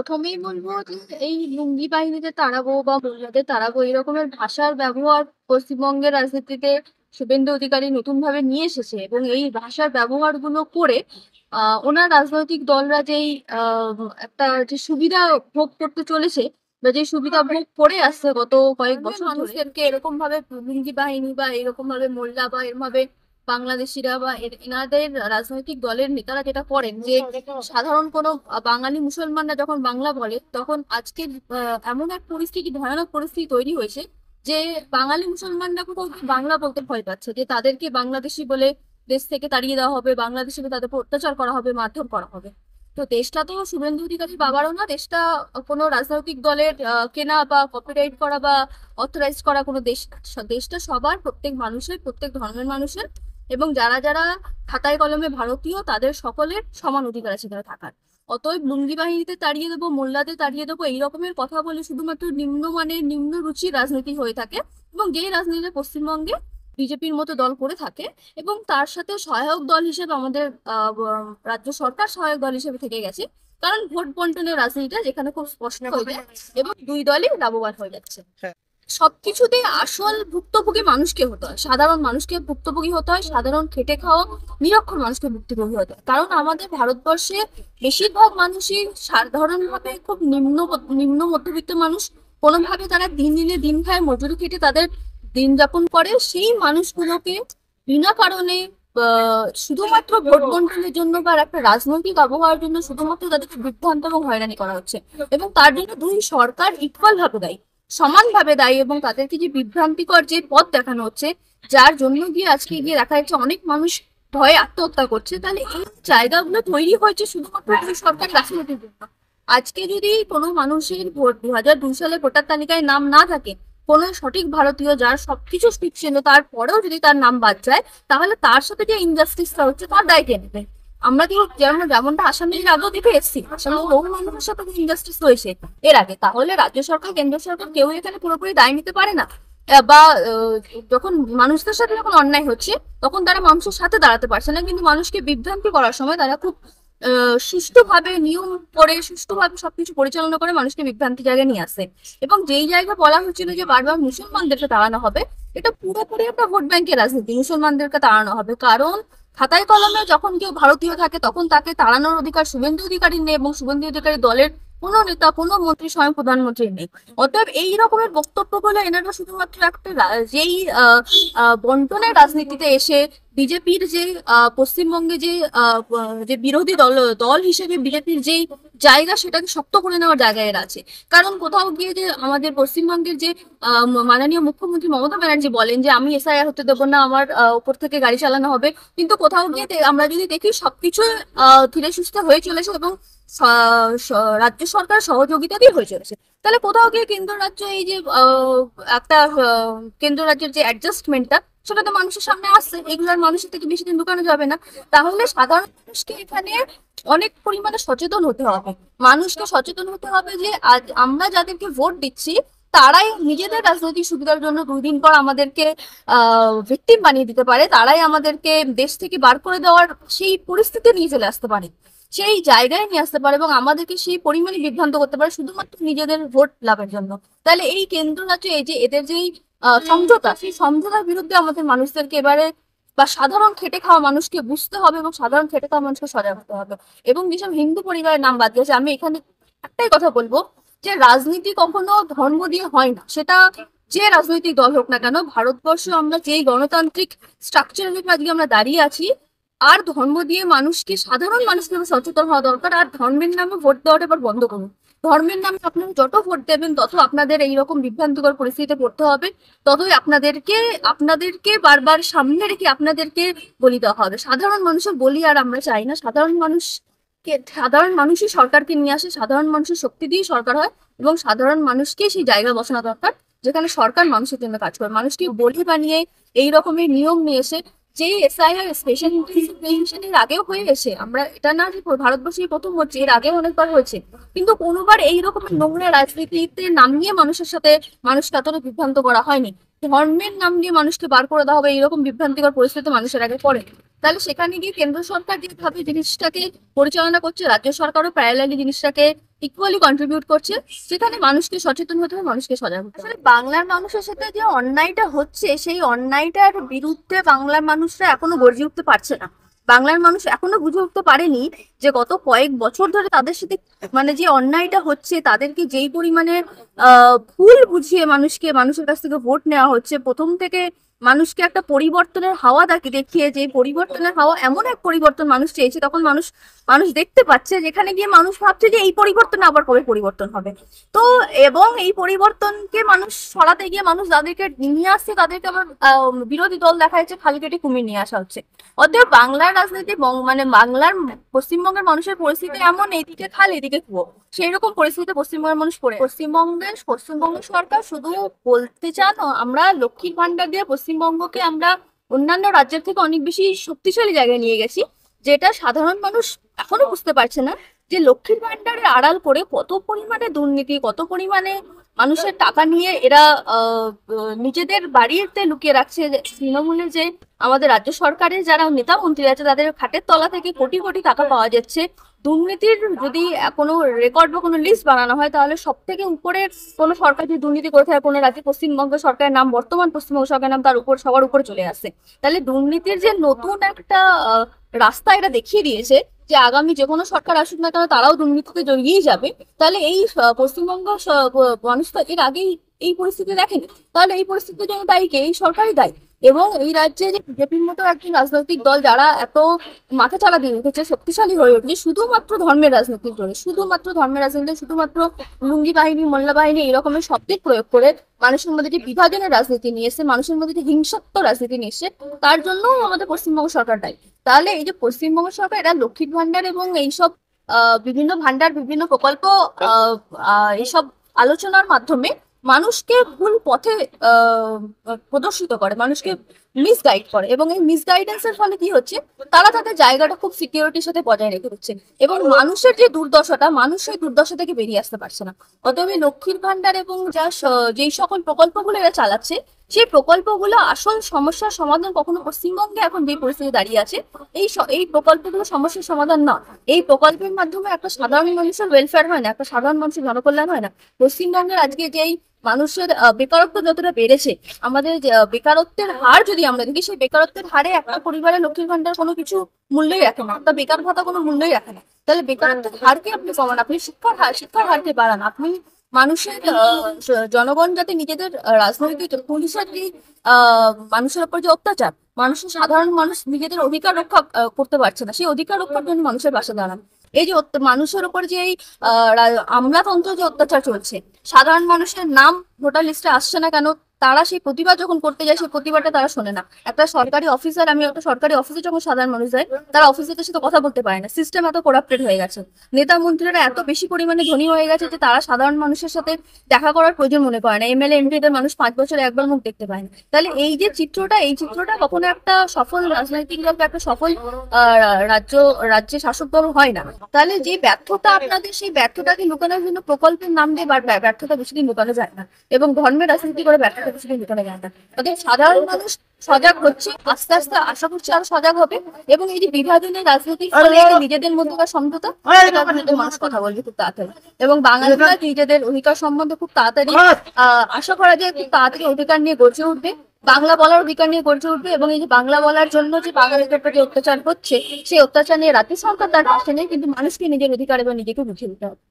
প্রথমেই বলবো যে এই লুঙ্গি বাহিনীতে তাড়াবো বা মহিলাদের তাড়াবো এই রকমের ভাষার ব্যবহার পশ্চিমবঙ্গের রাজনীতিতে শুভেন্দু অধিকারী নতুন ভাবে নিয়ে এসেছে এবং এই ভাষার ব্যবহার গুলো করে ওনার রাজনৈতিক দলরা যেই একটা যে সুবিধা ভোগ করতে চলেছে বা যে সুবিধা ভোগ করে আসছে গত কয়েক বছর মানুষদেরকে এরকম ভাবে লুঙ্গি বাহিনী বা এরকম ভাবে মহিলা বা এরকম ভাবে বাংলাদেশিরা বা এনাদের রাজনৈতিক দলের নেতারা যেটা করেন যে সাধারণ কোনো বাঙালি মুসলমানরা যখন বাংলা বলে তখন আজকে এমন এক পরিস্থিতি ভয়ানক পরিস্থিতি তৈরি হয়েছে যে বাঙালি মুসলমানরা কোথাও বাংলা বলতে ভয় পাচ্ছে যে তাদেরকে বাংলাদেশি বলে দেশ থেকে তাড়িয়ে দেওয়া হবে, বাংলাদেশে তাদের উপর অত্যাচার করা হবে, মারধর করা হবে। তো দেশটা তো শুভেন্দু অধিকারী বাবারও না, দেশটা কোনো রাজনৈতিক দলের কেনা বা কপিরাইট করা বা অথরাইজ করা কোনো দেশ না। দেশটা সবার, প্রত্যেক মানুষের, প্রত্যেক ধর্মের মানুষের এবং যারা যারা খাতায় কলমে ভারতীয় তাদের সকলের সমান অধিকার আছে সেখানে থাকার। অতএব লুঙ্গি বাহিনীতে তাড়িয়ে দেবো, মোল্লাদের তাড়িয়ে দেবো এই রকমের কথা বলে শুধুমাত্র নিম্নমানের নিম্ন রুচির রাজনীতি হয়ে থাকে এবং যেই রাজনীতি পশ্চিমবঙ্গে বিজেপির মতো দল করে থাকে এবং তার সাথে সহায়ক দল হিসেবে আমাদের রাজ্য সরকার সহায়ক দল হিসেবে থেকে গেছে। কারণ ভোট বন্টনের রাজনীতিটা যেখানে খুব স্পষ্ট হয়ে যায় এবং দুই দলই লাভবান হয়ে যাচ্ছে। সবকিছুতে আসল ভুক্তভোগী মানুষকে হতে হয়, সাধারণ মানুষকে ভুক্তভোগী হতে হয়, সাধারণ খেটে খাওয়া নিরক্ষর মানুষকে ভুক্তভোগী হতে হয়। কারণ আমাদের ভারতবর্ষে বেশিরভাগ মানুষই সাধারণভাবে খুব নিম্ন মধ্যবিত্ত মানুষ। কোনোভাবে তারা দিন দিনে দিন খায়, মজুরি খেটে তাদের দিন যাপন করে। সেই মানুষগুলোকে বিনা কারণে শুধুমাত্র ভোট বন্টনের জন্য বা একটা রাজনৈতিক আবহাওয়ার জন্য শুধুমাত্র তাদেরকে বিভ্রান্ত এবং হয়রানি করা হচ্ছে এবং তার জন্য দুই সরকার ইকুয়াল ভাবে দায়ী, সমানভাবে দায়ী। এবং তাদেরকে যে বিভ্রান্তিকর যে পথ দেখানো হচ্ছে যার জন্য গিয়ে আজকে গিয়ে দেখা যাচ্ছে অনেক মানুষ ভয়ে আত্মহত্যা করছে, তাহলে এই জায়গাগুলো তৈরি হয়েছে শুধুমাত্র দুই সরকার রাজনীতির জন্য। আজকে যদি কোনো মানুষের ভোট 2002 সালে ভোটার তালিকায় নাম না থাকে, কোনো সঠিক ভারতীয় যার সবকিছু ঠিক ছিল তারপরেও যদি তার নাম বাদ যায়, তাহলে তার সাথে যে ইনজাস্টিসটা হচ্ছে তার দায় কে নেবে? আমরা কি যেমনটা আসামের আগেও দেখে এসেছি, আসামে বহু মানুষের সাথে ইনজাস্টিস হয়েছে এর আগে। তাহলে রাজ্য সরকার, কেন্দ্র সরকার কেউ এখানে পুরোপুরি দায় নিতে পারে না। বা যখন মানুষদের সাথে যখন অন্যায় হচ্ছে তখন তারা মানুষের সাথে দাঁড়াতে পারছে না, কিন্তু মানুষকে বিভ্রান্তি করার সময় তারা খুব সুষ্ঠুভাবে নিয়ম করে সুষ্ঠুভাবে সবকিছু পরিচালনা করে মানুষকে বিভ্রান্তি জায়গায় নিয়ে আসে। এবং যেই জায়গা বলা হচ্ছিল যে বারবার মুসলমানদেরকে তাড়ানো হবে, এটা পুরোপুরি একটা ভোট ব্যাংকের রাজনীতি। মুসলমানদেরকে তাড়ানো হবে কারণ খাতায় কলমে যখন কেউ ভারতীয় থাকে তখন তাকে তাড়ানোর অধিকার শুভেন্দু অধিকারী নেই এবং শুভেন্দু অধিকারী দলের কোনো নেতা, কোনো মন্ত্রী, স্বয়ং প্রধানমন্ত্রী নেই। অতএব এই রকমের বক্তব্যগুলো এনারা শুধুমাত্র একটা যেই বন্টনের রাজনীতিতে এসে বিজেপির যে পশ্চিমবঙ্গে যে বিরোধী দল হিসেবে বিজেপির যেই জায়গা সেটাকে শক্ত করে নেওয়ার জায়গায় এরা আছে। কারণ কোথাও গিয়ে যে আমাদের পশ্চিমবঙ্গের যে মাননীয় মুখ্যমন্ত্রী মমতা ব্যানার্জি বলেন যে আমি এসআইআর হতে দেবো না, আমার উপর থেকে গাড়ি চালানো হবে, কিন্তু কোথাও গিয়ে আমরা যদি দেখি সবকিছু ধীরে সুস্থে হয়ে চলেছে এবং রাজ্য সরকার সহযোগিতা দিয়ে হয়ে চলেছে। তাহলে কোথাও গিয়ে কেন্দ্র রাজ্য এই যে একটা কেন্দ্র রাজ্যের যে অ্যাডজাস্টমেন্টটা সেটা তো মানুষের সামনে আসছে, এগুলোর মানুষের থেকে বেশি দিন ঢুকানো যাবে না। তাহলে সাধারণ মানুষকে এখানে অনেক পরিমাণে সচেতন হতে হবে। মানুষকে সচেতন হতে হবে যে আজ আমরা যাদেরকে ভোট দিচ্ছি তারাই নিজেদের রাজনৈতিক সুবিধার জন্য 2 দিন পর আমাদেরকে ভিকটিম বানিয়ে দিতে পারে, তারাই আমাদেরকে দেশ থেকে বার করে দেওয়ার সেই পরিস্থিতি নিয়ে চলে আসতে পারে, সেই জায়গায় নিয়ে আসতে পারে এবং আমাদেরকে সেই পরিমাণে বিভ্রান্ত করতে পারে শুধুমাত্র নিজেদের ভোট লাভের জন্য। তাহলে এই কেন্দ্র রাজ্য এই যে এদের যেই সমঝোতা, সেই সমঝোতার বিরুদ্ধে আমাদের মানুষদেরকে এবারে বা সাধারণ খেটে খাওয়া মানুষকে বুঝতে হবে এবং সাধারণ খেটে খাওয়া মানুষকে সজাগ হতে হবে। এবং যেসব হিন্দু পরিবারের নাম বাদ গেছে, আমি এখানে একটাই কথা বলবো যে রাজনীতি কখনো ধর্ম দিয়ে হয় না, সেটা যে রাজনৈতিক দল হোক না কেন। ভারতবর্ষ আমরা যেই গণতান্ত্রিক স্ট্রাকচারের উপর আজকে আমরা দাঁড়িয়ে আছি, আর ধর্ম দিয়ে মানুষকে, সাধারণ মানুষকে সচেতন হওয়া দরকার। আর ধর্মের নামে ভোট দেওয়াটা এবার বন্ধ করুন। ধর্মের নামে আপনারা যত ভোট দেবেন তত আপনাদের এইরকম বিভ্রান্তিকর পরিস্থিতিতে পড়তে হবে, ততই আপনাদেরকে বারবার সামনে রেখে আপনাদেরকে বলি দেওয়া হবে। সাধারণ মানুষের বলি আর আমরা চাই না। সাধারণ মানুষই সরকারকে নিয়ে আসে, সাধারণ মানুষের শক্তি দিয়ে সরকার হয় এবং সাধারণ মানুষকে সেই জায়গায় বসানো দরকার যেখানে সরকার মানুষের জন্য কাজ করে। মানুষকে বলি বানিয়ে এই রকমের নিয়ম নিয়ে এসে যে এসআইআর স্পেশাল ইন্টেনশনের আগেও হয়ে গেছে, আমরা এটা না যে ভারতবর্ষে প্রথম হচ্ছে, এর আগেও অনেকবার হয়েছে, কিন্তু কোনোবার এইরকম নোংরা রাজনীতিতে নাম নিয়ে মানুষের সাথে মানুষকে এতটা বিভ্রান্ত করা হয়নি। ধর্মের নাম নিয়ে মানুষকে বার করে দেওয়া হবে এইরকম বিভ্রান্তিকর পরিস্থিতি মানুষের আগে পড়ে। তাহলে সেখানে গিয়ে কেন্দ্র সরকার যেভাবে জিনিসটাকে পরিচালনা করছে, রাজ্য সরকারও প্যারালালি জিনিসটাকে ইকুয়ালি কন্ট্রিবিউট করছে, যেখানে মানুষকে সচেতন হতে হবে, মানুষকে সজাগ হতে হবে। আসলে বাংলার মানুষের সাথে যে অন্যায়টা হচ্ছে, সেই অন্যায়টার বিরুদ্ধে বাংলার মানুষরা এখনো গর্জে উঠতে পারছে না। বাংলার মানুষ এখনো বুঝে উঠতে পারেনি যে গত কয়েক বছর ধরে তাদের সাথে মানে যে অন্যায়টা হচ্ছে, তাদেরকে যেই পরিমাণে ভুল বুঝিয়ে মানুষের কাছ থেকে ভোট নেওয়া হচ্ছে, প্রথম থেকে মানুষকে একটা পরিবর্তনের হাওয়া দেখিয়ে, যে পরিবর্তনের হাওয়া এমন এক পরিবর্তন মানুষ চেয়েছে, তখন মানুষ মানুষ দেখতে পাচ্ছে, যেখানে গিয়ে মানুষ ভাবছে যে এই পরিবর্তন আবার কবে পরিবর্তন হবে। তো এবং এই পরিবর্তনকে মানুষ সরাতে গিয়ে মানুষ যাদেরকে নিয়ে আসছে, তাদেরকে আবার বিরোধী দল দেখা যাচ্ছে খালি কেটে কুমির নিয়ে আসা হচ্ছে। অতএব বাংলার রাজনীতি মানে বাংলার পশ্চিমবঙ্গের মানুষের পরিস্থিতি এমন, এইদিকে খাল এদিকে কুয়ো, সেই রকম পরিস্থিতিতে পশ্চিমবঙ্গের মানুষ পড়ে। পশ্চিমবঙ্গ সরকার শুধু বলতে চান আমরা লক্ষ্মীর ভান্ডার দিয়ে পশ্চিমবঙ্গকে আমরা অন্যান্য রাজ্যের থেকে অনেক বেশি শক্তিশালী জায়গায় নিয়ে গেছি, যেটা সাধারণ মানুষ এখনো বুঝতে পারছে না যে লক্ষ্মীর ভান্ডারের আড়াল করে কত পরিমাণে দুর্নীতি, কত পরিমাণে মানুষের টাকা নিয়ে এরা নিজেদের বাড়িতে লুকিয়ে রাখছে। তৃণমূলের যে আমাদের রাজ্য সরকারের যারা নেতা মন্ত্রী আছে, তাদের খাটের তলা থেকে কোটি কোটি টাকা পাওয়া যাচ্ছে। দুর্নীতির যদি কোনো রেকর্ড বা কোনো লিস্ট বানানো হয়, তাহলে সব থেকে উপরের কোনো সরকার যদি দুর্নীতি করে থাকে কোনো রাজ্যে, পশ্চিমবঙ্গ সরকারের নাম, বর্তমান পশ্চিমবঙ্গ সরকারের নাম তার উপর সবার উপরে চলে আসে। তাহলে দুর্নীতির যে নতুন একটা রাস্তা এটা দেখিয়ে দিয়েছে, যে আগামী যে কোনো সরকার আসুক না কেন তারাও দুর্নীতিতে জড়িয়েই যাবে। তাহলে এই পশ্চিমবঙ্গ মানুষ তো এর আগেই এই পরিস্থিতি দেখেনি, তাহলে এই পরিস্থিতির জন্য দায়ী কে? এই সরকারই দায়ী। এবং এই রাজ্যে যে বিজেপির মতো একটি রাজনৈতিক দল, যারা এত মাথা চাড়া দিয়ে উঠেছে, শক্তিশালী হয়ে উঠেছে শুধুমাত্র ধর্মের রাজনীতির জন্য, শুধুমাত্র ধর্মের রাজনীতি, শুধুমাত্র লুঙ্গি বাহিনী, মোল্লা বাহিনী এরকমের শব্দের প্রয়োগ করে মানুষের মধ্যে যে বিভাজনের রাজনীতি নিয়ে এসে, মানুষের মধ্যে যে হিংসাত্মক রাজনীতি নিয়ে এসে, তার জন্য আমাদের পশ্চিমবঙ্গ সরকার দায়ী। তাহলে এই যে পশ্চিমবঙ্গ সরকার, এরা লক্ষ্মীর ভান্ডার এবং এইসব বিভিন্ন ভান্ডার, বিভিন্ন প্রকল্প, এইসব আলোচনার মাধ্যমে মানুষকে ভুল পথে প্রদর্শিত করে, মানুষকে মিসগাইড করে। এবং এই মিসগাইডেন্সের ফলে কি হচ্ছে, তারা তাদের জায়গাটা খুব সিকিউরিটির সাথে বজায় রেখে দিচ্ছে, এবং মানুষের যে দুর্দশাটা, মানুষ সেই দুর্দশা থেকে বেরিয়ে আসতে পারছে না। অতএব লক্ষ্মীর ভান্ডার এবং যেই সকল প্রকল্পগুলো এরা চালাচ্ছে, সেই প্রকল্পগুলো আসল সমস্যার সমাধান কখনো পশ্চিমবঙ্গে এখন যে পরিস্থিতি দাঁড়িয়ে আছে, এই প্রকল্পগুলো সমস্যার সমাধান না। এই প্রকল্পের মাধ্যমে একটা সাধারণ মানুষের ওয়েলফেয়ার হয় না, একটা সাধারণ মানুষের জনকল্যাণ হয় না। পশ্চিমবঙ্গের আজকে যেই মানুষের বেকারত্ব যতটা বেড়েছে, আমাদের বেকারত্বের হার যদি আমরা দেখি, সেই বেকারত্বের হারে একটা পরিবারের লক্ষ্মীর ভান্ডার কোনো কিছু মূল্যই রাখে না, একটা বেকার ভাতা কোনো মূল্যই রাখে না। তাহলে বেকারত্বের হারকে আপনি কমান, আপনি শিক্ষার হারকে বাড়ান, আপনি মানুষের জনগণ যাতে নিজেদের রাজনৈতিক পুলিশের যে মানুষের উপর যে অত্যাচার, মানুষের সাধারণ মানুষ নিজেদের অধিকার রক্ষা করতে পারছে না, সেই অধিকার রক্ষার জন্য মানুষের পাশে দাঁড়ান। এই যে মানুষের উপর যে এই আমলাতন্ত্র যে অত্যাচার চলছে, সাধারণ মানুষের নাম ভোটার লিস্টে আসছে না কেন, তারা সেই প্রতিবাদ যখন করতে যায়, সেই প্রতিবাদটা তারা শোনে না। একটা সরকারি অফিসার, আমি একটা সরকারি অফিসে যখন সাধারণ মানুষ যায়, তারা অফিসারদের সাথে কথা বলতে পারে না। সিস্টেম এত করাপ্টেড হয়ে গেছে, নেতা মন্ত্রীরা এত বেশি পরিমাণে ধনী হয়ে গেছে যে তারা সাধারণ মানুষের সাথে দেখা করার প্রয়োজন মনে করে না। এমএলএ এমপিদের মানুষ 5 বছরে একবার মুখ দেখতে পায় না। তাহলে এই যে চিত্রটা, এই চিত্রটা কখনো একটা সফল রাজনৈতিক দল বা একটা সফল রাজ্যে শাসক দল হয় না। তাহলে যে ব্যর্থতা আপনাদের, সেই ব্যর্থতাকে লুকানোর জন্য প্রকল্পের নাম দিয়ে ব্যর্থতা বেশিদিন লুকানো যায় না, এবং ধর্মের রাজনীতি করে ব্যর্থতা বেশিদিন লুকানো যায় না। তাদের সাধারণ মানুষ সজাগ হচ্ছে, আস্তে আস্তে আশা করছি আরো সজাগ হবে। এবং এই যে বিভাজনের রাজনীতির ফলে নিজেদের মধ্যকার সমঝোতা, মানুষ কথা বলবে খুব তাড়াতাড়ি, এবং বাঙালিরা নিজেদের অধিকার সম্বন্ধে খুব তাড়াতাড়ি আশা করা যায় খুব তাড়াতাড়ি অধিকার নিয়ে গড়ে উঠবে, বাংলা বলার অধিকার নিয়ে গড়ে উঠবে। এবং এই যে বাংলা বলার জন্য যে বাঙালিদের প্রতি অত্যাচার হচ্ছে, সেই অত্যাচার নিয়ে রাজ্য সরকার তার পাশে নেই, কিন্তু মানুষকে নিজের অধিকার এবং নিজেকে বুঝিয়ে দিতে হবে।